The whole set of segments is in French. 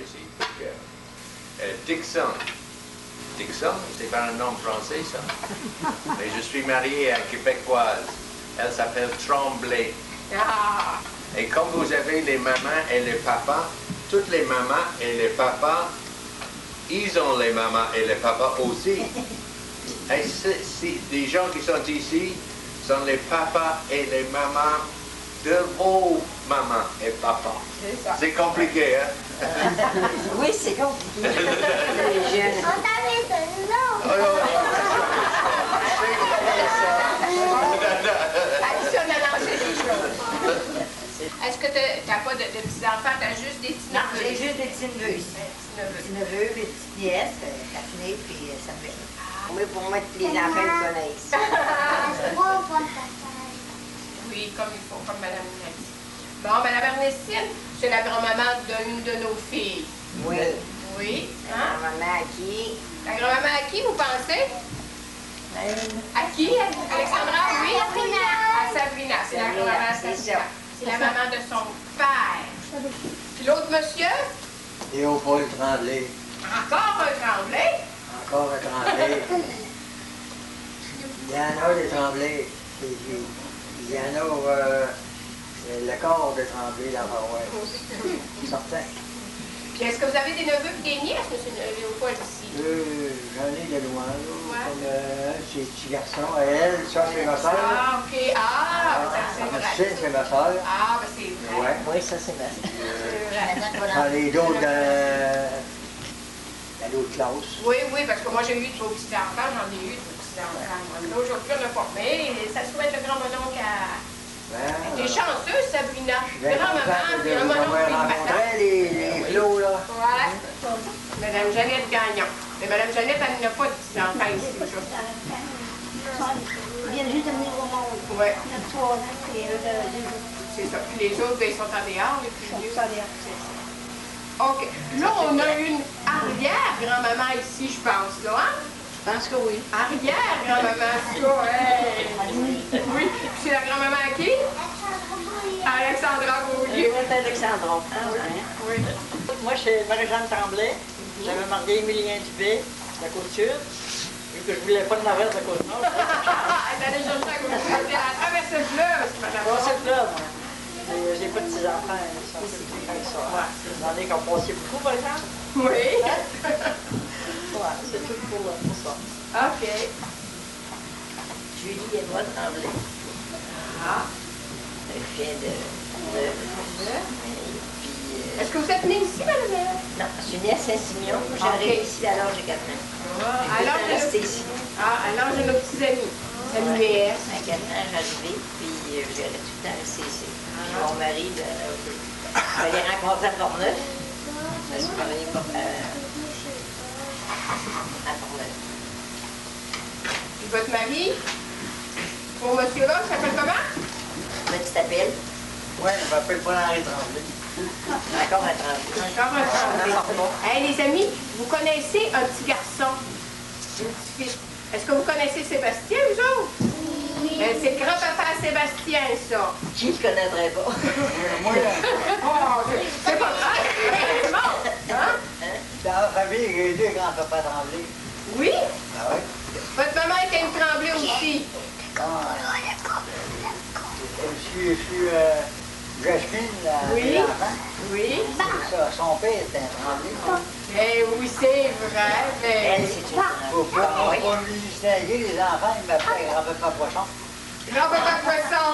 ici. Dixon. Dixon, c'est pas un nom français, ça. Mais je suis marié à une Québécoise. Elle s'appelle Tremblay. Ah. Et comme vous avez les mamans et les papas, toutes les mamans et les papas, ils ont les mamans et les papas aussi. Et les gens qui sont ici sont les papas et les mamans de vos mamans et papas. C'est compliqué, hein? Oui, c'est compliqué. On t'avait donné l'eau. Addison a lancé des choses. Est-ce que tu n'as pas de petits-enfants, tu as juste des petits Non, neveux? j'ai juste des petits neveux ici. Petits neveux, des petites nièces, Catherine puis Samuel. Oui, pour moi, les enfants me connaissent. Oui, comme il faut, comme Mme l'a dit. Bon, Mme Ernestine, c'est la grand-maman d'une de nos filles. Oui. Oui. Ma Hein? maman à qui? La grand-maman à qui, vous pensez? À qui, Alexandra? Oui? À Sabrina. C'est la grand-maman à Sabrina. C'est la maman de son père. Puis l'autre monsieur? Léopold Tremblay. Encore un Tremblay? Encore un Tremblay. Il y en a des Tremblay. Il y en a le corps de Tremblay dans la paroisse. Certain. Puis est-ce que vous avez des neveux et des nièces, M. Léopold, ici? J'en ai de loin, là. Ouais. Comme c'est les petits garçons. Elle, ça, c'est ma soeur. Ah, OK. Ah, c'est vrai. Martine, c'est ma soeur. Ah, ben c'est vrai. Ouais. Oui, ça, c'est ma C'est vrai. J'en ai d'autres dans l'autre classe. Oui, oui, parce que moi, j'ai eu de vos petits-enfants, j'en ai eu de vos petits-enfants. Là, aujourd'hui, on n'a pas. Mais ça souhaite le grand-mononcle à... Elle est chanceuse, Sabrina. Grand-maman, puis un mononcle, puis madame. les flots, là. Ouais. Madame Jeannette Gagnon. Mais Madame Jeannette, elle n'a pas de petits-enfants ici aujourd'hui. Ils viennent juste de venir au monde. Oui, Il y a 3 ans, puis c'est ça. Puis les autres, ben, ils sont en dehors, les plus vieux. ça vient. OK. Là, on a une arrière-grand-maman ici, je pense, là, hein? Je pense que oui. Arrière-grand-maman, ça, hey! Oui. Puis c'est la grand-maman à qui? Alexandra Beaulieu. C'est Alexandra. Ah oui. Oui. Moi, c'est Marie-Jeanne Tremblay. J'avais marié Émilien Dubé, de la Côte-Sud. Vu que je voulais pas de navette de Côte-Nord. Elle est allée chercher à côté. Elle a traversé le fleuve, madame. C'est là, moi. J'ai pas de petits-enfants, ils sont petits comme ça. J'en ai qui ont passé beaucoup, par exemple. Oui. Ouais, c'est tout pour ça. OK. Julie et moi, Tremblay. Ah. Elle vient de... Est-ce que vous êtes née ici, madame? Non, je suis née à Saint-Simeon. J'arrive ici à l'âge de 4 ans. Alors, Je suis restée ici. alors j'ai nos petits amis. Samuel. À 4 ans, j'arrivais, puis j'allais tout le temps rester ici. Puis mon mari, je l'ai rencontré à Portneuf. Je suis mariée à Portneuf. Puis votre mari, pour monsieur-là, il s'appelle comment? Mais tu t'appelles? Oui, je m'appelle Paul-Henri Tremblay. Encore un Tremblay. Encore un Tremblay. Hey, les amis, vous connaissez un petit garçon, un petit fils. Est-ce que vous connaissez Sébastien, vous autres? Oui. C'est le grand-papa à Sébastien, ça. Qui ne le connaîtrait pas? Moi, Oh, c'est pas grave. C'est bon. Hein? dans la famille, j'ai deux grands-papas Tremblay. Oui? Ah oui? Votre maman était une Tremblay aussi. Je suis Jasmine, Oui. l'enfant. Oui. Ça, son père était un Tremblay. Eh oui, c'est vrai. Elle, Mais... c'est une Faut Tremblay. Ah oui. pas lui distinguer les enfants, ils m'appellent grand-papa Poisson. Grand-papa Poisson.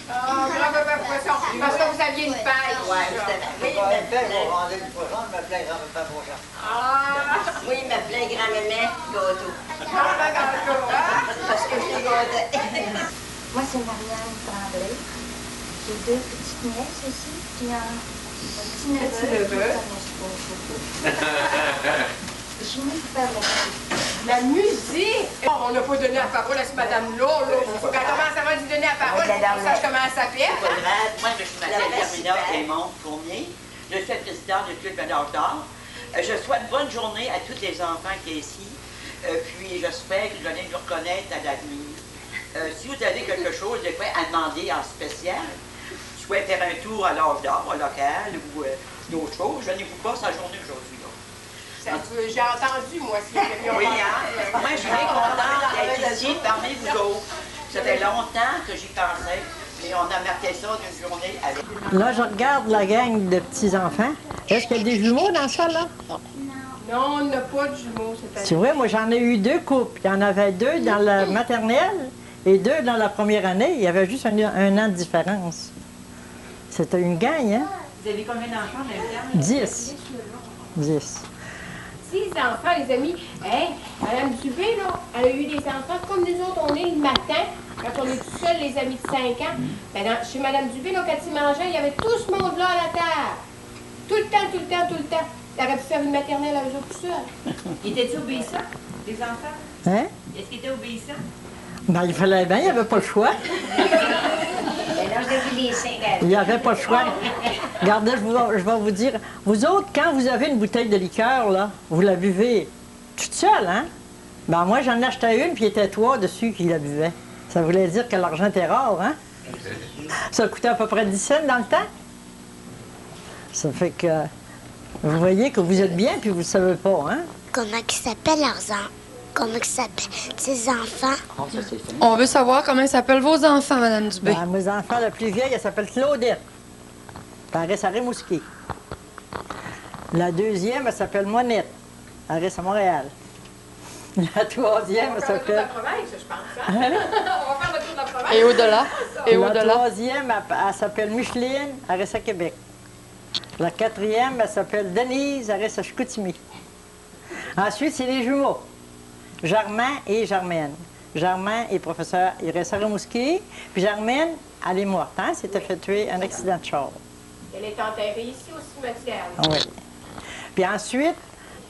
Oh, grand-papa Poisson. Parce que vous aviez une pêche. Ouais, tout à fait. Oui, Quand il elle fait, m'appelait- pour vendre du poisson, il m'appelait grand-papa Poisson. Ah, oui, il m'appelait grand-maman gâteau. grand-papa gâteau, hein? Parce que je l'ai gâté. Moi, c'est Marianne Tremblay. J'ai 2 petites nièces ici, puis un petit neveu. Petit-neveu. Je suis venue pour faire la musique. La musique! Oh, on n'a pas donné la parole à ce madame-là. Faut qu'elle commence avant de lui donner la parole. Faut qu'on sache comment elle s'appelle. Pas grave. Moi, je m'appelle La Sabrina super. Raymond Fournier. Je suis présidente du Club Médaille d'Or. Je souhaite bonne journée à tous les enfants qui sont ici. Puis j'espère que vous allez nous reconnaître à l'avenir. Si vous avez quelque chose de quoi à demander en spécial, souhaite faire un tour à l'âge d'or, au local ou d'autres choses, venez-vous pas sa journée aujourd'hui. J'ai entendu, moi, si les amis ont Oui, hein? Moi, je suis bien contente d'être ici parmi vous autres. Ça fait longtemps que j'y pensais, et on a marqué ça d'une journée avec. Là, je regarde la gang de petits-enfants. Est-ce qu'il y a des jumeaux dans ça, là? Non, on n'a pas de jumeaux cette année. C'est vrai, moi, j'en ai eu 2 couples. Il y en avait 2 dans la maternelle et 2 dans la première année. Il y avait juste un an de différence. C'était une gang, hein? Vous avez combien d'enfants en même temps? 10. 10. 6 enfants, les amis. Hey, Madame Dubé, là, elle a eu des enfants comme nous autres, on est le matin, quand on est tout seul, les amis de 5 ans. Ben, chez Madame Dubé, là, quand ils mangeaient, il y avait tout ce monde-là à la table. Tout le temps, tout le temps, tout le temps. Elle aurait pu faire une maternelle à eux autres tout seuls. Étaient-ils obéissants, les enfants? Hein? Est-ce qu'ils étaient obéissants? Ben, il fallait bien, il n'y avait pas le choix. Il n'y avait pas le choix. Regardez, je vais vous dire, vous autres, quand vous avez une bouteille de liqueur, là, vous la buvez toute seule, hein? Ben, moi, j'en achetais une, puis il y était 3 dessus qui la buvaient. Ça voulait dire que l'argent était rare, hein? Ça coûtait à peu près 10 cents dans le temps. Ça fait que vous voyez que vous êtes bien, puis vous ne le savez pas, hein? Comment ils s'appellent leurs enfants? Comment ils s'appellent tes enfants? On veut savoir comment s'appellent vos enfants, Mme Dubé. Ben, mes enfants, la plus vieille, elle s'appelle Claudette. Elle reste à Rimouski. La deuxième, elle s'appelle Monette. Elle reste à Montréal. La troisième, elle s'appelle... On va faire le tour de la province, je pense. Hein? On va faire le tour de la province. Et au-delà? Et La au-delà? troisième, elle s'appelle Micheline, elle reste à Québec. La quatrième, elle s'appelle Denise, elle reste à Chicoutimi. Ensuite, c'est les jumeaux. Germain et Germaine. Germain est professeur, il reste à Rimouski. Puis Germaine, elle est morte, hein? S'était fait tuer un accident de char. Elle est enterrée ici au cimetière. Oui. Puis ensuite,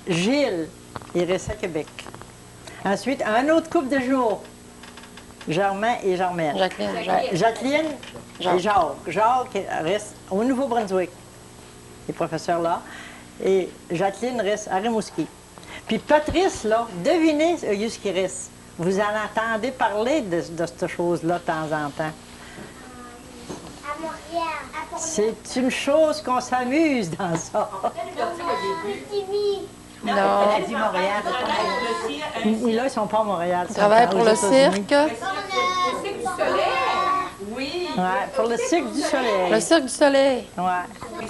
Gilles, il reste à Québec. Ensuite, un autre couple de jumeaux. Germain et Germaine. Jacqueline et Jacques. Jacques reste au Nouveau-Brunswick. Il est professeur là. Et Jacqueline reste à Rimouski. Puis Patrice, là, devinez ce qui reste. Vous en entendez parler de cette chose-là de temps en temps. À Montréal. C'est une chose qu'on s'amuse dans ça. Non. Elle a dit Montréal. Là, ils ne sont pas à Montréal. Ils travaillent pour le cirque. Le Cirque du Soleil. Oui. Oui, pour le Cirque du Soleil. Le Cirque du Soleil. Ouais.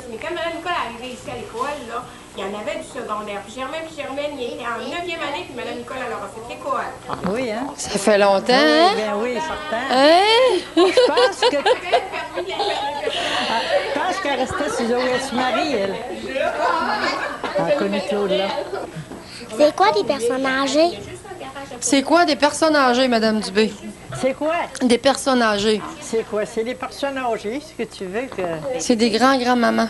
Mais quand Mme Nicole est arrivée ici à l'école, là, il y en avait du secondaire. Puis Germaine, il était en 9e année, puis Mme Nicole, elle leur a fait l'école. Oui, hein? Ça fait longtemps, Oui, hein? bien oui, certain. Hein? Je pense qu'elle restait sur OS Marie, elle. Elle a connu Claude, là. C'est quoi des personnes âgées? C'est quoi des personnes âgées, Mme Dubé? C'est quoi? Des personnes âgées. C'est quoi? C'est les personnes âgées, ce que tu veux que... C'est des grands-grands-mamans.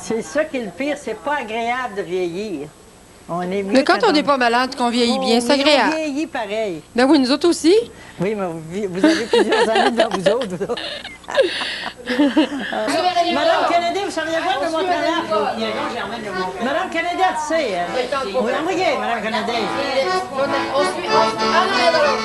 C'est ça qui est le pire, c'est pas agréable de vieillir. On est mieux Mais quand on n'est pas malade, qu'on vieillit bien, c'est agréable. On vieillit pareil. Ben oui, nous autres aussi. Oui, mais vous avez plusieurs années devant vous autres. Vous autres. Madame Kennedy, vous seriez voir de montrer là? Madame Kennedy, tu sais. Oui, envoyez, Madame Kennedy. On suit. Ah non, il y a de l'autre.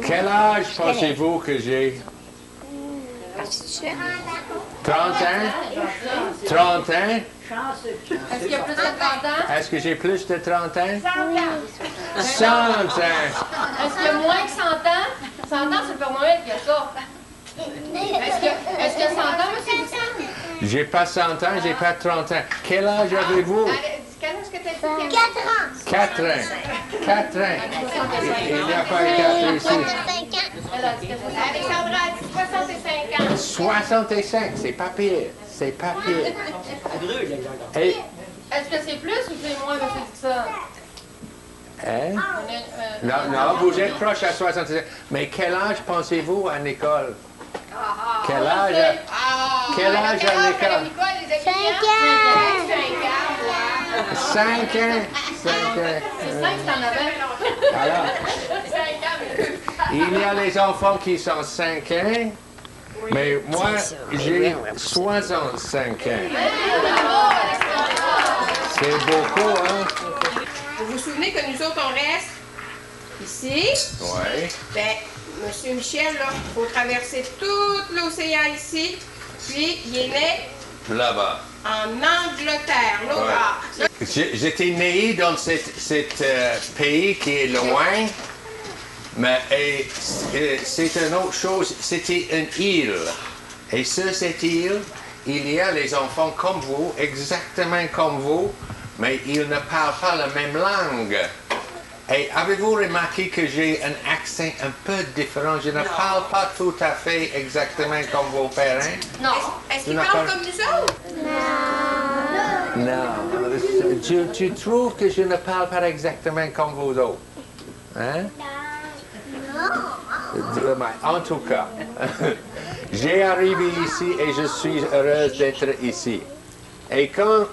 Quel âge pensez-vous que j'ai? 30 ans? 30 ans? Est-ce qu'il y a plus de 30 ans? Est-ce que j'ai plus de 30 ans? 100 ans! Est-ce qu'il y a moins que 100 ans? 100 ans, c'est le Père Noël qui a ça. Est-ce qu'il y a 100 ans, M. Dixon? J'ai pas 100 ans, j'ai pas 30 ans. Quel âge avez-vous? Quel âge que tu as dit? 4 ans. 4 ans. 4 ans. Il n'y a pas 4 ici. Alexandra a dit 65 ans. 65, c'est pas pire. C'est pas pire. Et, Est-ce que c'est plus ou c'est moins, M. Dixon? hein? Non, vous êtes proche à 65. Mais quel âge pensez-vous à Nicole? Quel âge? Quel âge à Nicole? 5 ans. 5 ans. 5 ans. C'est 5 que t'en avais. Alors, 5 ans. il y a les enfants qui sont 5 ans, mais moi, j'ai 65 ans. C'est beaucoup, hein? Vous vous souvenez que nous autres, on reste ici? Oui. Ben, M. Michel, là, il faut traverser tout l'océan ici, puis il est né Là-bas. en Angleterre, l'autre Ouais. bord. J'étais né dans ce pays qui est loin, mais c'est une autre chose. C'était une île. Et sur cette île, il y a les enfants comme vous, exactement comme vous, mais ils ne parlent pas la même langue. Et avez-vous remarqué que j'ai un accent un peu différent? Je ne parle pas tout à fait exactement comme vos parents. Non. Est-ce qu'ils parlent comme nous autres? Non. Tu trouves que je ne parle pas exactement comme vous autres? Hein? Non. En tout cas, j'ai arrivé ici et je suis heureuse d'être ici. Et quand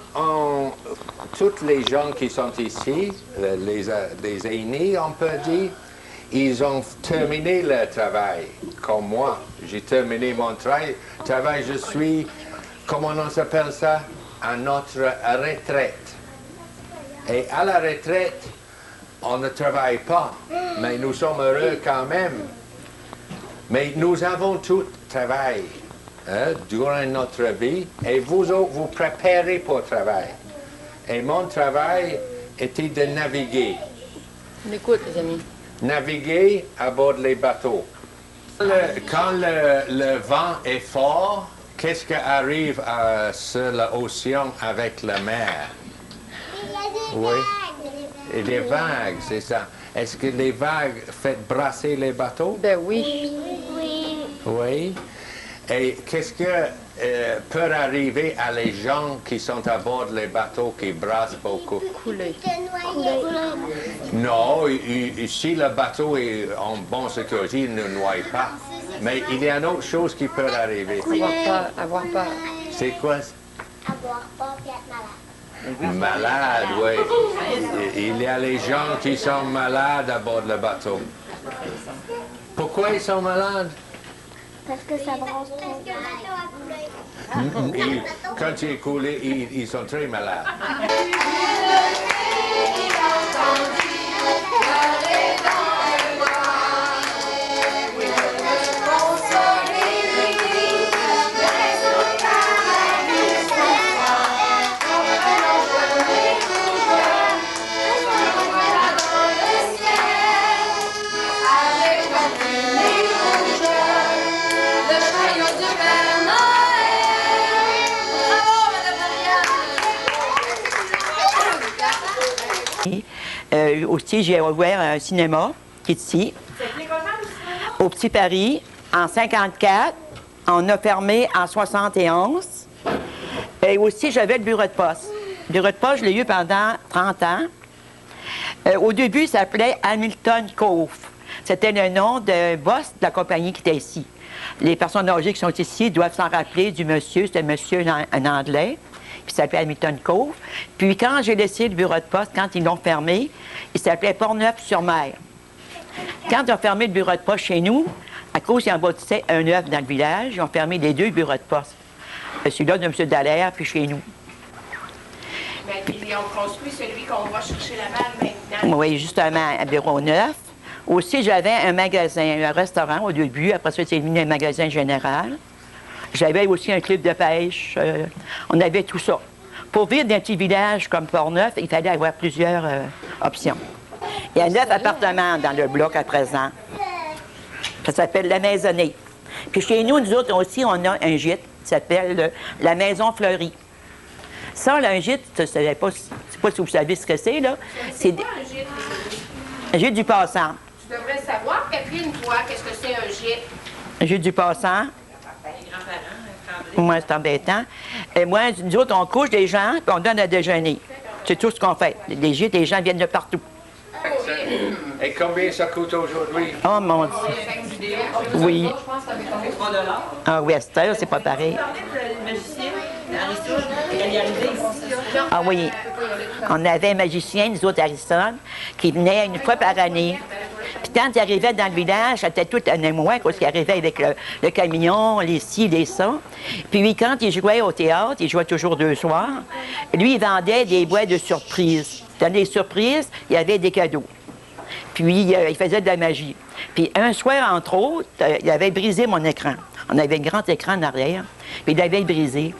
tous les gens qui sont ici, les aînés, on peut dire, ils ont terminé leur travail, comme moi. J'ai terminé mon travail. Je suis, comment on s'appelle ça? À notre retraite. Et à la retraite, on ne travaille pas, mais nous sommes heureux quand même. Mais nous avons tout travail. Durant notre vie, et vous autres, vous préparez pour le travail. Et mon travail était de naviguer. On écoute, les amis. Naviguer à bord des bateaux. Quand le vent est fort, qu'est-ce qui arrive sur l'océan avec la mer? Oui. Et les vagues, c'est ça. Est-ce que les vagues font brasser les bateaux? Ben oui. Oui. Et qu'est-ce que peut arriver à les gens qui sont à bord des bateaux qui brassent beaucoup? Couler. Non, si le bateau est en bonne sécurité, il ne noie pas. Mais il y a une autre chose qui peut arriver. Avoir peur. C'est quoi? Avoir peur et être malade. Malade, oui. Il y a les gens qui sont malades à bord du bateau. Pourquoi ils sont malades? Parce que ça brasse trop. Quand il est coulé, ils sont très malades. Aussi, j'ai ouvert un cinéma qui est ici, au Petit Paris, en 1954. On a fermé en 1971. Et aussi, j'avais le bureau de poste. Le bureau de poste, je l'ai eu pendant 30 ans. Au début, il s'appelait Hamilton Cove. C'était le nom de boss de la compagnie qui était ici. Les personnes âgées qui sont ici doivent s'en rappeler du monsieur. C'était un monsieur en anglais, qui s'appelait Hamilton Cove. Puis quand j'ai laissé le bureau de poste, quand ils l'ont fermé, il s'appelait Port-Neuf-sur-Mer. Quand ils ont fermé le bureau de poste chez nous, à cause qu'ils en bâtissaient un œuf dans le village, ils ont fermé les deux bureaux de poste. Celui-là de M. Dallaire, puis chez nous. Mais ils ont construit celui qu'on va chercher la balle maintenant. Oui, justement, un bureau neuf. Aussi, j'avais un magasin, un restaurant au début. Après ça, c'est devenu un magasin général. J'avais aussi un club de pêche. On avait tout ça. Pour vivre dans un petit village comme Portneuf, il fallait avoir plusieurs options. Il y a 9 appartements dans le bloc à présent. Ça s'appelle La Maisonnée. Puis chez nous, nous autres aussi, on a un gîte qui s'appelle La Maison Fleurie. Ça, là, un gîte, je ne sais pas si vous savez ce que c'est, là. C'est un gîte du passant. Tu devrais savoir, Catherine, toi, qu'est-ce que c'est un gîte? Un gîte du passant. Moi, c'est embêtant. Et moi, nous autres, on couche des gens, puis on donne à déjeuner. C'est tout ce qu'on fait. Les gîtes, les gens viennent de partout. Et combien ça coûte aujourd'hui? Oh, mon Dieu. Oui. Ah oui, à cette heure, c'est pas pareil. Ah oui. On avait un magicien, nous autres, Harrison, qui venait une fois par année. Puis quand il arrivait dans le village, c'était tout un émoi, parce qu'il arrivait avec le camion, les ci, les ça. Puis quand il jouait au théâtre, il jouait toujours 2 soirs, lui, il vendait des boîtes de surprises. Dans les surprises, il y avait des cadeaux. Puis il faisait de la magie. Puis un soir, entre autres, il avait brisé mon écran. On avait un grand écran en arrière, puis il l'avait brisé.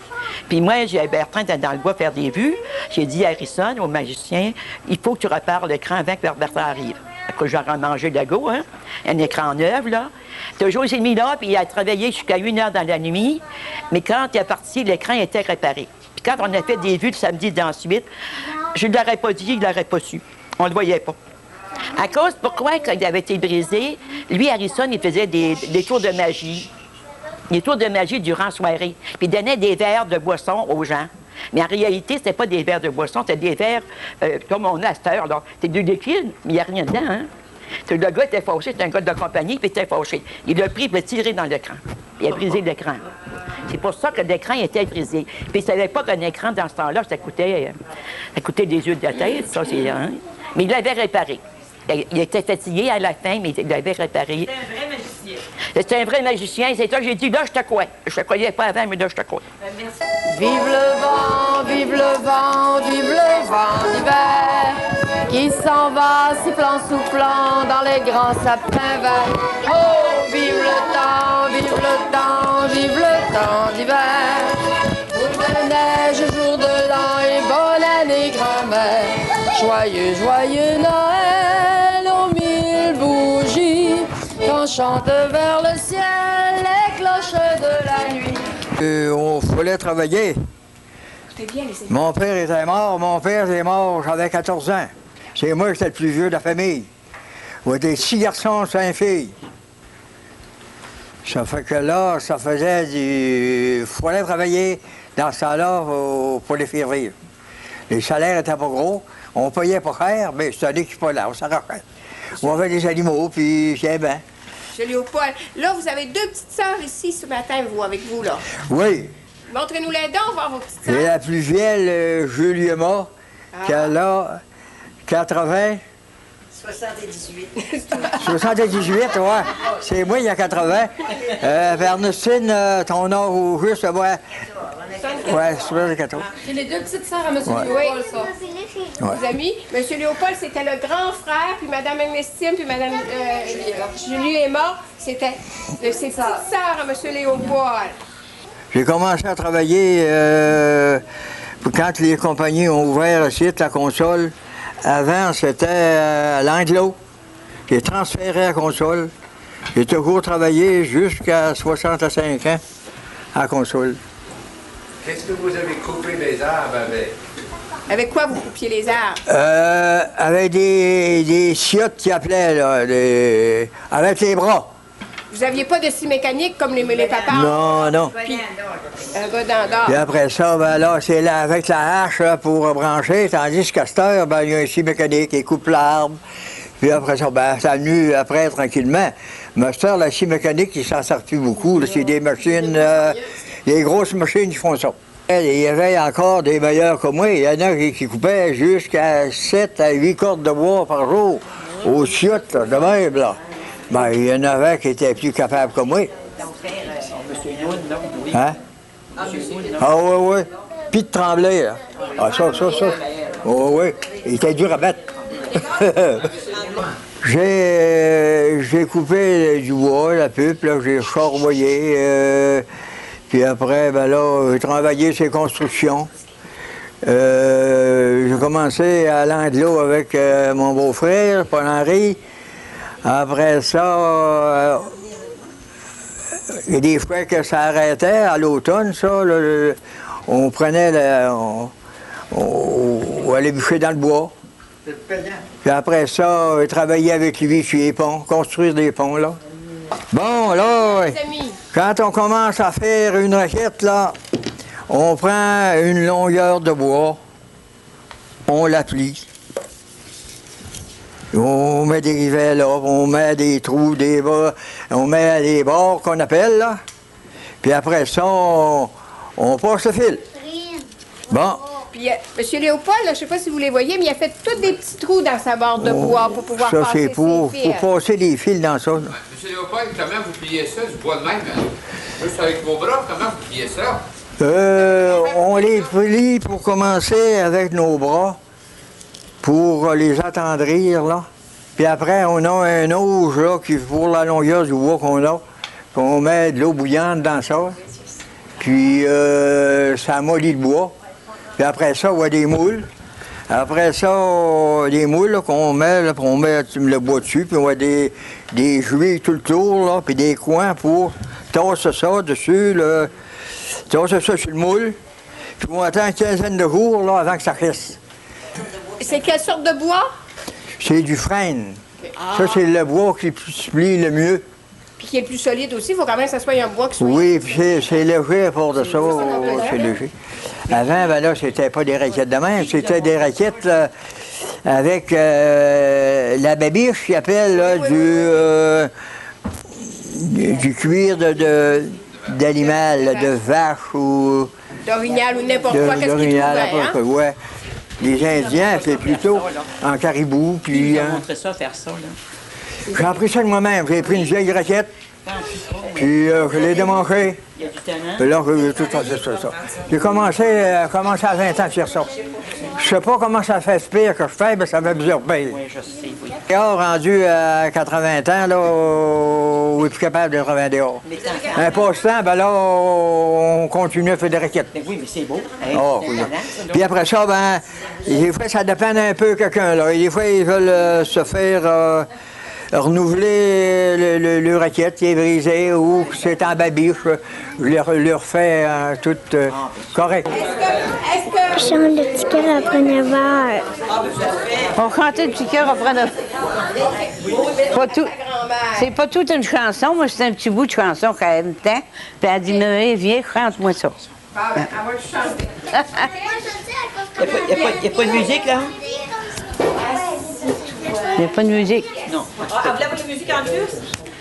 Puis moi, Bertrand était dans le bois faire des vues. J'ai dit à Harrison, au magicien, il faut que tu repares l'écran avant que Bertrand arrive. Que j'aurais mangé de go, hein? Un écran neuf, là. Toujours, il s'est mis là, puis il a travaillé jusqu'à 1 heure dans la nuit. Mais quand il est parti, l'écran était réparé. Puis quand on a fait des vues le samedi d'ensuite, je ne l'aurais pas dit, il ne l'aurait pas su. On ne le voyait pas. À cause, pourquoi, quand il avait été brisé, lui, Harrison, il faisait des tours de magie. Des tours de magie durant la soirée. Puis il donnait des verres de boisson aux gens. Mais en réalité, c'était pas des verres de boisson, c'était des verres comme on a à cette heure, là. C'est du liquide, mais il n'y a rien dedans, hein? Le gars était fâché, c'était un gars de compagnie, puis il était fâché. Il l'a pris, il l'a tiré dans l'écran. Il a brisé l'écran. C'est pour ça que l'écran était brisé. Puis il ne savait pas qu'un écran, dans ce temps-là, ça coûtait des yeux de la tête, ça, c'est... Hein? Mais il l'avait réparé. Il était fatigué à la fin, mais il l'avait réparé. C'était un vrai magicien. C'était un vrai magicien. C'est ça que j'ai dit, là, je te crois. Je te croyais pas avant, mais là, je te crois. Merci. Vive le vent, vive le vent, vive le vent d'hiver qui s'en va sifflant, soufflant dans les grands sapins verts. Oh, vive le temps, vive le temps, vive le temps d'hiver. Jour de neige, jour de l'an et bonne année grand-mère. Joyeux, joyeux Noël aux 1000 bougies qu'on chante vers le ciel les cloches de la nuit. On fallait travailler. Mon père était mort. Mon père est mort, j'avais 14 ans. C'est moi qui étais le plus vieux de la famille. On était 6 garçons, 5 filles. Ça fait que là, ça faisait du... Il fallait travailler dans ce temps-là pour les faire vivre. Les salaires n'étaient pas gros. On payait pas cher, mais c'était un équipement là, on s'arrachait. On avait des animaux, puis c'est bien. M. Léopold, là, vous avez 2 petites sœurs ici ce matin, vous, avec vous, là. Oui. Montrez-nous les dents, voir vos petites Et sœurs. la plus vieille, Juliema, qui a là 80. 78. 78, ouais. C'est moi, il y a 80. Ernestine, ton âge au juste, ouais. Ouais, 74. C'est les 2 petites sœurs à M. Ouais. Léopold, ça. Ouais. Vos amis, M. Léopold, c'était le grand frère, puis Mme Ernestine, puis Mme Julie est morte. C'était de ses petites sœurs à M. Léopold. J'ai commencé à travailler quand les compagnies ont ouvert le site, la console. Avant, c'était à l'Anglo. J'ai transféré la console. J'ai toujours travaillé jusqu'à 65 ans à la console. Qu'est-ce que vous avez coupé les arbres avec? Avec quoi vous coupiez les arbres? Avec des chiottes qui appelaient, là, avec les bras. Vous aviez pas de scie mécanique comme les papas? Non, non. Puis, un godin d'or. Puis après ça, ben là, c'est là, avec la hache là, pour brancher, tandis qu'à cette heure, ben, il y a un scie mécanique qui coupe l'arbre. Puis après ça, ben, ça a venu après tranquillement. Mais à cette heure, la scie mécanique, il s'en sert plus beaucoup. C'est des machines, des grosses machines qui font ça. Il y avait encore des meilleurs comme moi. Il y en a qui coupaient jusqu'à 7 à 8 cordes de bois par jour, aux chiottes, de même, là. Ben, il y en avait qui étaient plus capables que moi. Hein? Ah oui, oui. Puis de Tremblay, là. Ah, ça. Oh oui. Il était dur à battre. J'ai coupé du bois, la pupe, là, j'ai charboyé. Puis après, ben là, j'ai travaillé ces constructions. J'ai commencé à l'Anglo avec mon beau-frère, Paul-Henri. Après ça, il y a des fois que ça arrêtait à l'automne, ça. Là, on prenait, on allait bûcher dans le bois. Puis après ça, j'ai travaillé avec lui sur les ponts, construire des ponts, là. Bon, là, quand on commence à faire une raquette, là, on prend une longueur de bois, on la plie. On met des rivets là, on met des trous, des bas, on met des bords qu'on appelle, là. Puis après ça, on passe le fil. Bon. Puis, M. Léopold, là, je ne sais pas si vous les voyez, mais il a fait tous des petits trous dans sa barre de bois pour pouvoir passer ses fils. Ça, c'est pour passer des fils dans ça. Là. M. Léopold, comment vous pliez ça, du bois de même? Juste avec vos bras, comment vous pliez ça? On les plie pour commencer avec nos bras, pour les attendrir, là. Puis après, on a un auge, là, qui pour la longueur du bois qu'on a, qu'on met de l'eau bouillante dans ça. Puis ça mollit le bois. Puis après ça, on a des moules. Après ça, des moules qu'on met, là, on met le bois dessus, puis on a des juilles tout le tour, là, puis des coins pour tasser ça dessus, tasser ça sur le moule. Puis on attend une quinzaine de jours, là, avant que ça crisse. C'est quelle sorte de bois? C'est du frêne. Ça, c'est le bois qui se plie le mieux. Puis qui est plus solide aussi, il faut quand même que ça soit un bois qui soit... Oui, puis c'est léger à part de ça, c'est léger. Avant, ben là, c'était pas des raquettes de même, c'était des raquettes là, avec la babiche, qu'ils appellent, là, du cuir d'animal, de vache ou... D'orignal ou n'importe quoi, qu'est-ce qu'ils trouvaient, hein? Ouais. Les Indiens, c'est plutôt en caribou, puis... Ils ont montré ça, faire ça, là. J'ai appris ça de moi-même. J'ai pris une vieille raquette, puis je l'ai démanchée. Il y a du talent. Puis là, j'ai tout fait ça. J'ai commencé à 20 ans à faire ça. Je sais pas comment ça fait ce pire que je fais, mais ça fait plusieurs pires. Oui, je sais, oui. Dehors, rendu à 80 ans, là, on est plus capable de travailler dehors. Un passe-temps, ben là, on continue à faire des raquettes. Mais oui, mais c'est beau. Hein? Oh, oui. Puis après ça, ben, des fois, ça dépend un peu de quelqu'un, là. Et des fois, ils veulent se faire... renouveler le raquette qui est brisé ou que c'est en babiche, je leur fais tout correct. Chante le petit cœur après 9 heures. On chantait le petit cœur après 9 heures. C'est pas toute une chanson, moi c'est un petit bout de chanson qu'elle aime tant. Puis elle dit, mais viens, chante-moi ça. Elle va te chanter. Il n'y a pas de musique, là? Il n'y a pas de musique. Non. Ah, vous voulez avoir de musique en plus?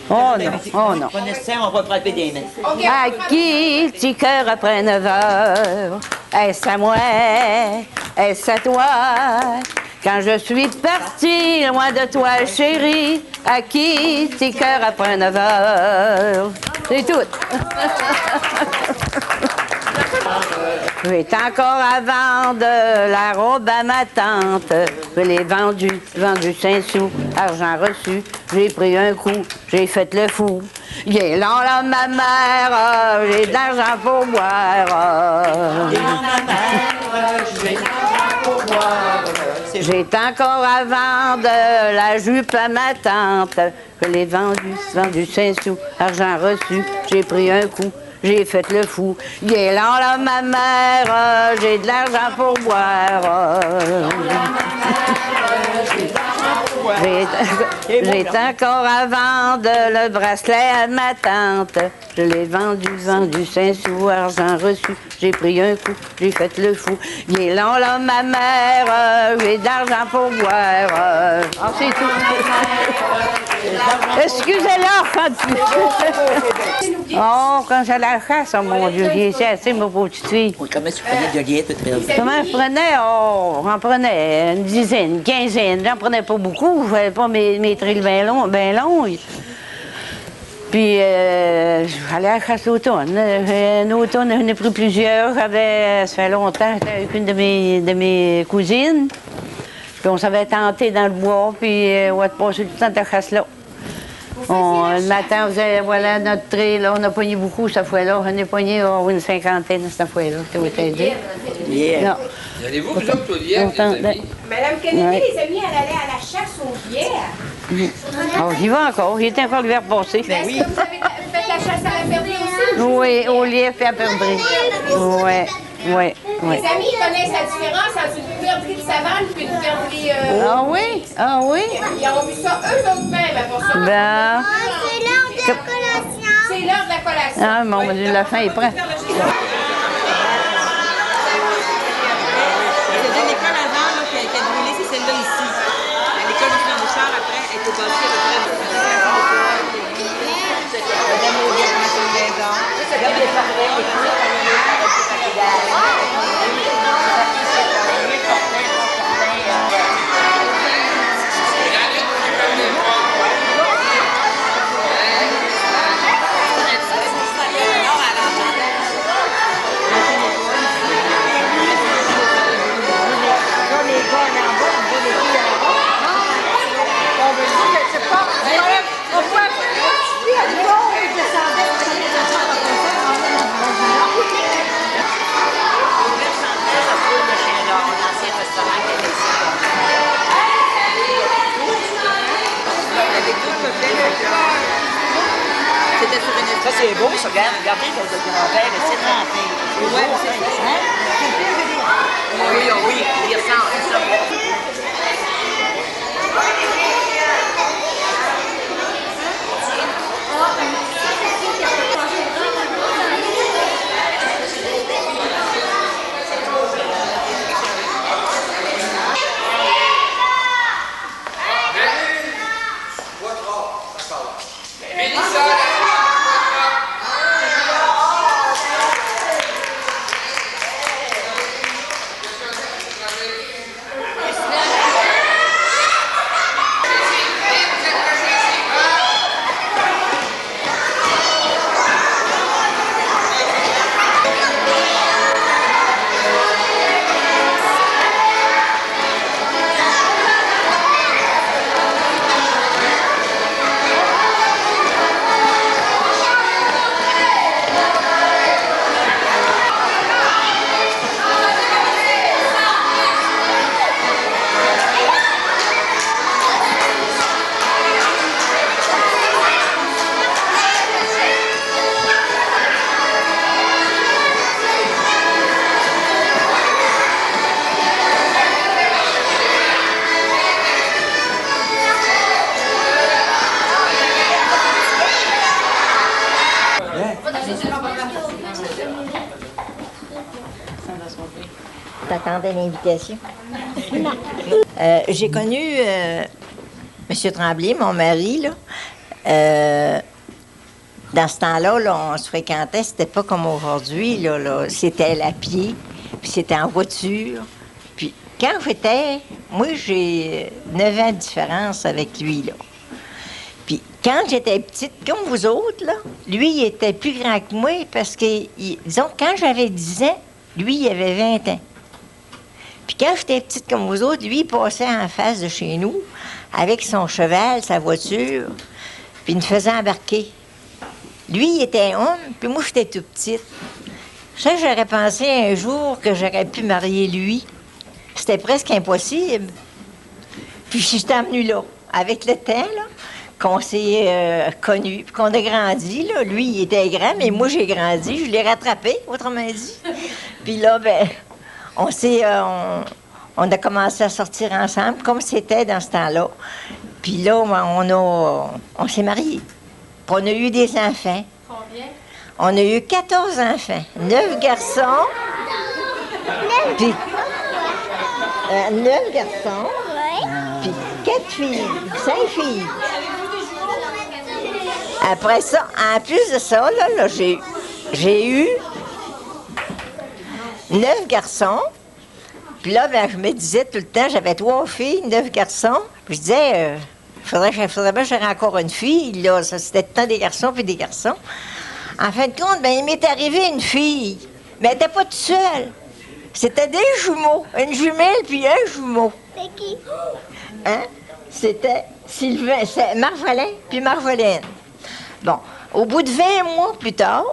Oh non, oh non. Pas nécessaire, on va frapper des mains. À qui, petit cœur après 9 heures? Est-ce à moi? Est-ce à toi? Quand je suis partie loin de toi, chérie, à qui, petit cœur après 9 heures? C'est tout. J'ai encore à vendre la robe à ma tante. Je l'ai vendue 5 sous, argent reçu. J'ai pris un coup, j'ai fait le fou. Il est là, ma mère, j'ai de l'argent pour boire. J'ai encore à vendre la jupe à ma tante. Je l'ai vendue 5 sous, argent reçu. J'ai pris un coup. J'ai fait le fou. Il est là, ma mère, j'ai de l'argent pour boire. J'ai encore à vendre le bracelet à ma tante. Je l'ai vendu 5 sous, argent reçu. J'ai pris un coup, j'ai fait le fou. Il est là, ma mère, j'ai de l'argent pour boire. Ah, c'est tout. Excusez-la, oh, quand j'allais à la chasse, oh mon Dieu, j'ai essayé assez, ma pauvre petite fille. Oui, comment tu prenais de Joliette, Comment je prenais? Oh, j'en prenais une dizaine, une quinzaine. J'en prenais pas beaucoup, je faisais pas mes trilles bien longues. Puis, j'allais à la chasse l'automne. Un automne, j'en ai pris plusieurs. Ça fait longtemps, j'étais avec une de mes cousines. Puis on s'avait tenté dans le bois, puis on va te passer tout le temps de chasse-là. Le matin, on faisait, voilà, notre trait, là, on a pogné beaucoup cette fois-là. On a pogné une cinquantaine cette fois-là, tu vois, t'as dit. Yeah. Y allez-vous, vous autres, au lièvre, les amis? Madame Kennedy, Ouais. les amis, elle allait à la chasse aux lièvres. Oh, j'y vais encore, j'y étais encore l'hiver passé. Est-ce que vous avez fait la chasse à la perdrix aussi? Oui, au lièvre et à perdrix. Oui, oui, oui. Les amis connaissent la différence entre une perdrix de savane et une perdrix... Ah oui? Ah oui? Ils ont vu ça eux-mêmes avant ça. Ben... C'est l'heure de la collation. C'est l'heure de la collation. Ah, mon Dieu, la fin est prête. C'était l'école avant là, qui a été brûlée, c'est celle-là ici. L'école de Jean Bouchard, après, elle était bâtie à peu près de Ça, c'est beau, ça. Regardez, votre grand-père, c'est trempé. C'est beau, hein? Oui, oui, il ressemble, c'est ça. T'attendais l'invitation? J'ai connu M. Tremblay, mon mari, là. Dans ce temps-là, là, on se fréquentait, c'était pas comme aujourd'hui, là. C'était à pied, puis c'était en voiture. Puis quand j'étais... Moi, j'ai 9 ans de différence avec lui, là. Puis quand j'étais petite, comme vous autres, là, lui, il était plus grand que moi parce que, disons, quand j'avais 10 ans, lui, il avait 20 ans. Puis quand j'étais petite comme vous autres, lui, il passait en face de chez nous avec son cheval, sa voiture, puis il nous faisait embarquer. Lui, il était homme, puis moi, j'étais tout petite. Ça, j'aurais pensé un jour que j'aurais pu marier lui. C'était presque impossible. Puis je suis emmenue là, avec le temps, là, qu'on s'est connus, puis qu'on a grandi, là. Lui, il était grand, mais moi, j'ai grandi. Je l'ai rattrapé, autrement dit. Puis là, ben... On a commencé à sortir ensemble, comme c'était dans ce temps-là. Puis là, on s'est mariés. Puis on a eu des enfants. Combien? On a eu 14 enfants. 9 garçons. Puis 9 garçons. Puis 4 filles. 5 filles. Après ça, en plus de ça, là j'ai eu 9 garçons. Puis là, ben, je me disais tout le temps, j'avais 3 filles, 9 garçons. Puis je disais, faudrait bien que j'aurais encore une fille. Là, ça, c'était tout le temps des garçons puis des garçons. En fin de compte, ben, il m'est arrivé une fille. Mais elle n'était pas toute seule. C'était des jumeaux. Une jumelle puis un jumeau. C'est qui? Hein? C'était Sylvain, c'est Marjolin puis Marjolaine. Bon, au bout de 20 mois plus tard,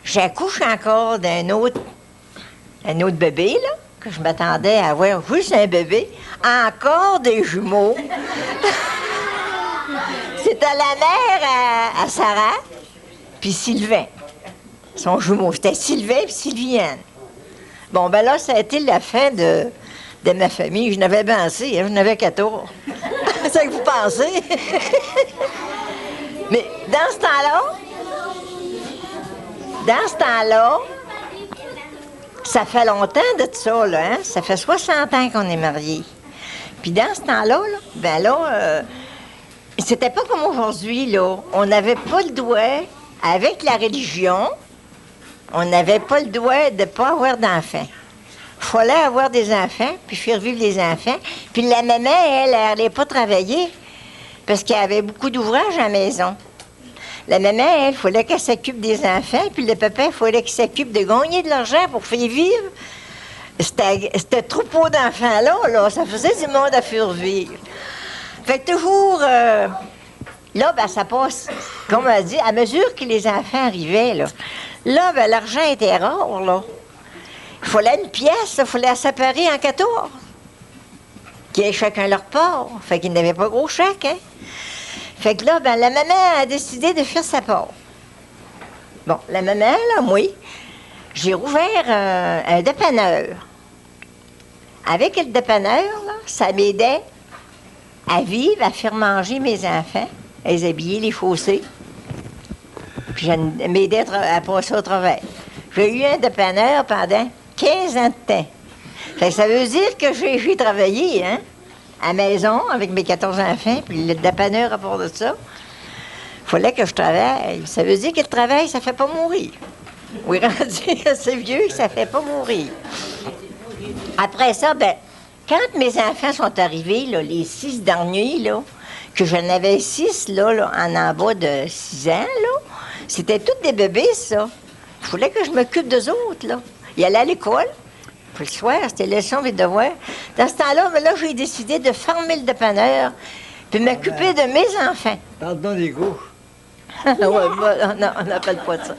j'accouche encore un autre bébé, là, que je m'attendais à avoir juste un bébé. Encore des jumeaux. C'était la mère à Sarah, puis Sylvain. Son jumeau, c'était Sylvain puis Sylviane. Bon, ben là, ça a été la fin de ma famille. Je n'avais bien assez, hein, je n'avais 14. C'est ça que vous pensez? Mais dans ce temps-là, ça fait longtemps de ça, là, hein? Ça fait 60 ans qu'on est mariés. Puis dans ce temps-là, c'était pas comme aujourd'hui, là. On n'avait pas le droit, avec la religion, on n'avait pas le droit de ne pas avoir d'enfants. Il fallait avoir des enfants, puis faire vivre les enfants. Puis la maman, elle n'allait pas travailler, parce qu'elle avait beaucoup d'ouvrages à la maison. La maman, elle, il fallait qu'elle s'occupe des enfants, puis le papa, il fallait qu'il s'occupe de gagner de l'argent pour faire vivre. C'était troupeau d'enfants-là, là, ça faisait du monde à faire vivre. Fait que toujours, là, ben, ça passe, comme on a dit, à mesure que les enfants arrivaient, là, ben, l'argent était rare, là. Il fallait une pièce, il fallait la séparer en 14. Qui ait chacun leur part. Fait qu'ils n'avaient pas gros chèque, hein. Fait que là, ben, la maman a décidé de faire sa part. Bon, la maman, là, moi, j'ai rouvert un dépanneur. Avec le dépanneur, là, ça m'aidait à vivre, à faire manger mes enfants, à les habiller, les chausser. Puis ça m'aidait à passer au travail. J'ai eu un dépanneur pendant 15 ans de temps. Fait que ça veut dire que j'ai travaillé, hein, à la maison avec mes 14 enfants, puis le dépanneur à part de ça. Il fallait que je travaille. Ça veut dire que le travail, ça fait pas mourir. Oui, rendu assez vieux, ça fait pas mourir. Après ça, ben, quand mes enfants sont arrivés, là, les 6 derniers, là, que j'en avais 6 là, en bas de 6 ans, là, c'était tous des bébés, ça. Il fallait que je m'occupe d'eux autres, là. Ils allaient à l'école. Puis le soir, c'était leçon et devoirs. Dans ce temps-là, ben, là, j'ai décidé de fermer le dépanneur puis m'occuper de mes enfants. Pardon des goûts. Oui, on n'appelle pas ça.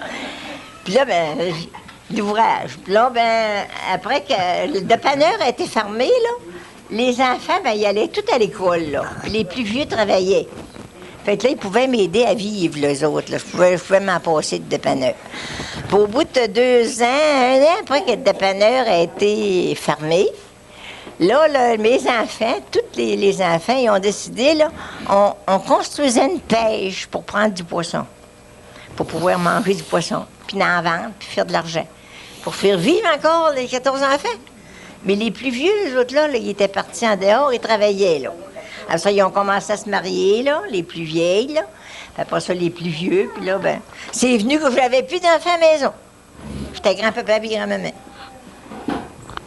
Puis là, ben, l'ouvrage. Puis là, ben, après que le dépanneur a été fermé, là, les enfants, ben, ils allaient tous à l'école, là. Puis les plus vieux travaillaient. Fait que là, ils pouvaient m'aider à vivre, les autres, là. Je pouvais m'en passer de dépanneur. Puis au bout de 2 ans, 1 an après que le dépanneur a été fermé, là, mes enfants, tous les enfants, ils ont décidé, là, on construisait une pêche pour prendre du poisson, pour pouvoir manger du poisson, puis en vendre, puis faire de l'argent, pour faire vivre encore les 14 enfants. Mais les plus vieux, les autres, là, ils étaient partis en dehors, ils travaillaient, là. Après ça, ils ont commencé à se marier, là, les plus vieilles, là. Après ça, les plus vieux, puis là, ben, c'est venu que j'avais plus d'enfants à la maison. J'étais grand-papa et grand-maman.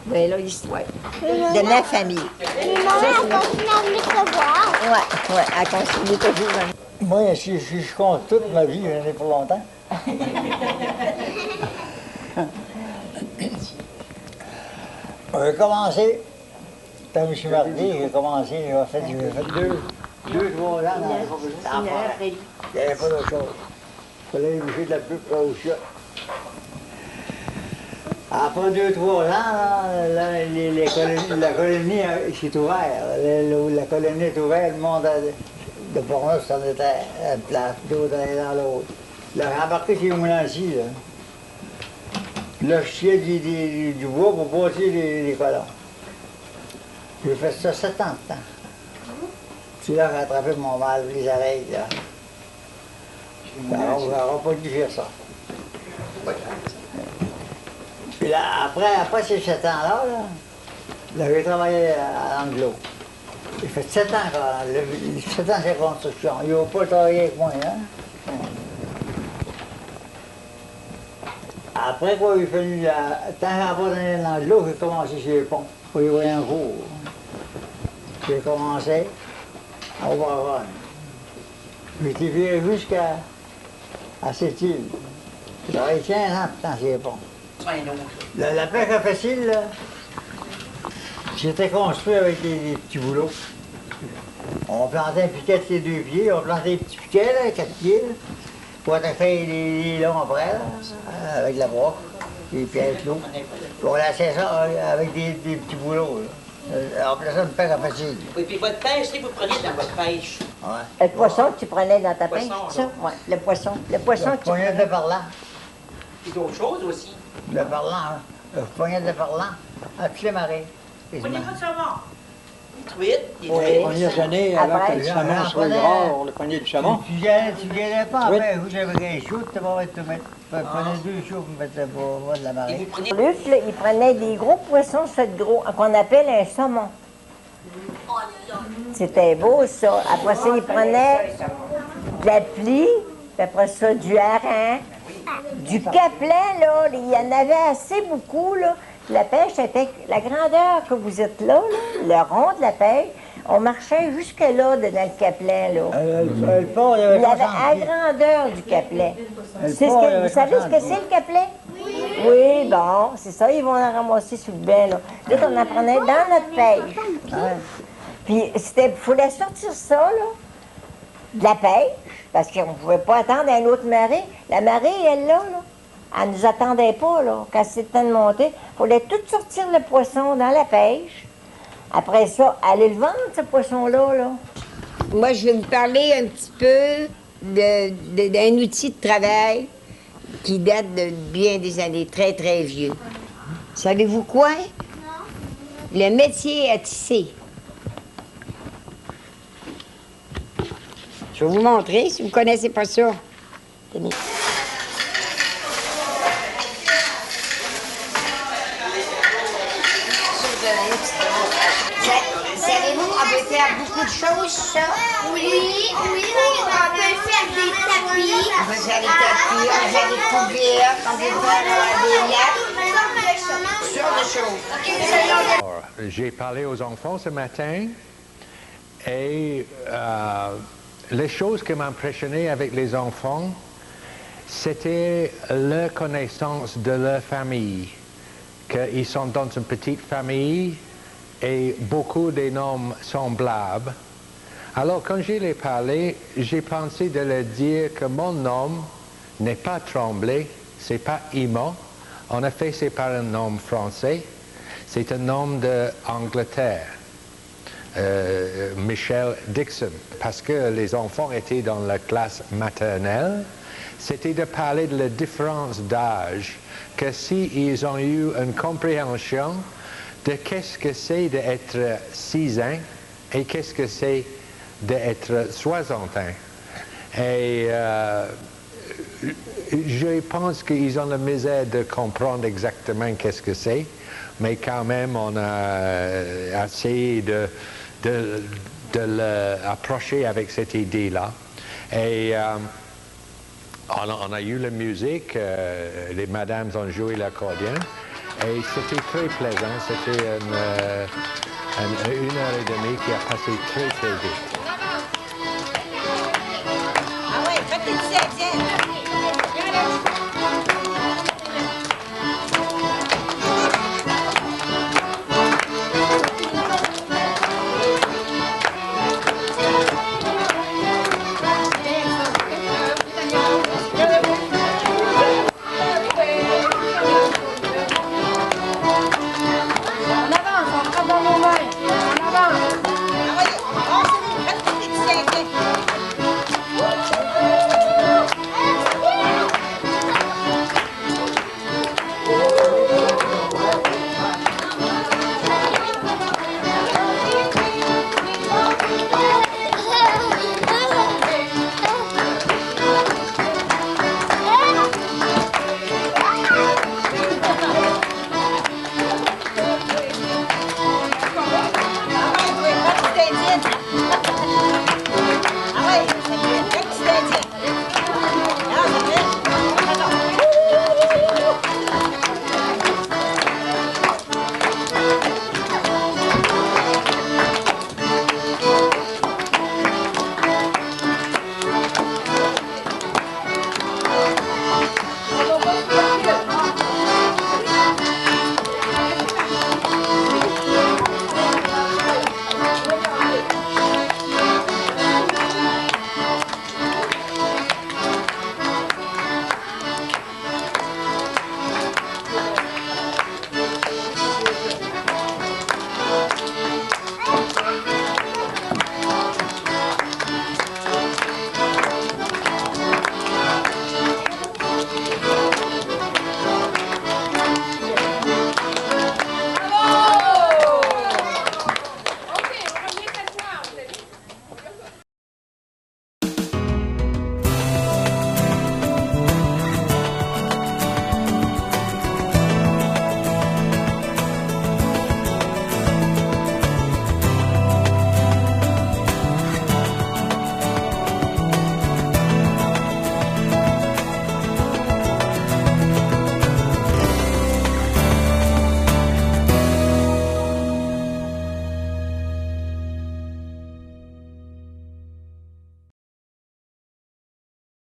Ben là, l'histoire de ma famille. Mais maman, elle continue à venir te voir. Oui, elle continue toujours. Moi, si je compte toute ma vie, j'en ai pour longtemps. J'ai commencé, quand je suis marié, j'ai commencé, j'ai fait 2-3 ans dans l'affaire. Il n'y avait pas d'autre chose. Il fallait bouger de la plus près au chat. Après 2-3 ans, la colonie s'est ouverte. La colonie est ouverte, le monde de Pornos, ça en était à une place, d'autres allaient dans l'autre. Là, j'ai embarqué chez les Moulanciers, là. Là, je chiais du bois pour bâtir les colons. J'ai fait ça 7 ans de temps. C'est là que j'ai attrapé mon mal, les oreilles, là. On n'aura pas dû faire ça. Puis là, après ces 7 ans-là, là, j'ai travaillé à Anglo. J'ai fait 7 ans, 7 ans de construction. Ils n'ont pas travaillé avec moi, hein. Après quoi, il a fallu, tant qu'à pas donné l'Anglo, j'ai commencé chez les ponts, pour y avoir un cours. J'ai commencé à Aubaronne. J'étais viré jusqu'à cette île. J'aurais 15 ans de temps chez les ponts. La pêche à facile, là, c'était construit avec des petits boulots. On plantait un piquet de les 2 pieds, on plantait des petits piquets, là, 4 pieds, là, pour attaquer les longs après, là, avec la broche, les pièces d'eau. On laissait ça avec des petits boulots, là. On appelait ça une pêche à facile. Oui, puis votre pêche, vous prenez dans votre pêche. Ouais. Le poisson que tu prenais dans ta pêche, ça? Oui, le poisson. Le poisson que tu prenais. Le poignet de parlant. Puis d'autres choses aussi. Le parlant, hein. Le poignet de parlant, à toutes les marées. Vous prenez pas de saumon? Des truites, des oui. truites. Les premières années, avant que le saumon soit gras, on le prenait du saumon. Tu viens pas après, vous avez un chou, tu vas te mettre. Prenez 2 choux pour mettre de la marée. Luc, là, il prenait des gros poissons, gros, qu'on appelle un saumon. C'était beau, ça. Après ça, il prenait de la plie, puis après ça, du hareng, du capelin, là. Il y en avait assez beaucoup, là. La pêche était la grandeur que vous êtes là, le rond de la pêche. On marchait jusque-là dans le capelin, là. Il y avait la grandeur du capelin. Vous savez ce que c'est, le capelin? Oui, bon, c'est ça, ils vont en ramasser sur le bain, là. Là, on en prenait dans notre pêche. Puis, il fallait sortir ça, là, de la pêche, parce qu'on ne pouvait pas attendre une autre marée. La marée, elle, là, elle ne nous attendait pas, là. Quand c'était le temps de monter, il fallait tout sortir le poisson dans la pêche. Après ça, aller le vendre, ce poisson-là, là. Moi, je vais vous parler un petit peu d'un outil de travail qui date de bien des années, très, très vieux. Savez-vous quoi? Non. Le métier à tisser. Je vais vous montrer si vous ne connaissez pas ça. Tenez. Savez-vous, on peut faire beaucoup de choses, ça? Oui, on peut faire des tapis. On peut faire des tapis, on peut faire des couverts, on peut faire des lattes, toutes sortes de choses. J'ai parlé aux enfants ce matin et les choses qui m'impressionnaient avec les enfants, c'était leur connaissance de leur famille, qu'ils sont dans une petite famille et beaucoup de noms semblables. Alors, quand je les parlais, j'ai pensé de leur dire que mon nom n'est pas Tremblay, c'est pas Ima. En effet, c'est pas un nom français, c'est un nom d'Angleterre, Michel Dixon. Parce que les enfants étaient dans la classe maternelle, c'était de parler de la différence d'âge, que s'ils ont eu une compréhension de qu'est-ce que c'est d'être 6 ans et qu'est-ce que c'est d'être 60 ans. Et je pense qu'ils ont la misère de comprendre exactement qu'est-ce que c'est, mais quand même on a essayé de l'approcher avec cette idée-là. Et on a eu la musique, les madames ont joué l'accordéon. Et c'était très plaisant, c'était une heure et demie qui a passé très très vite.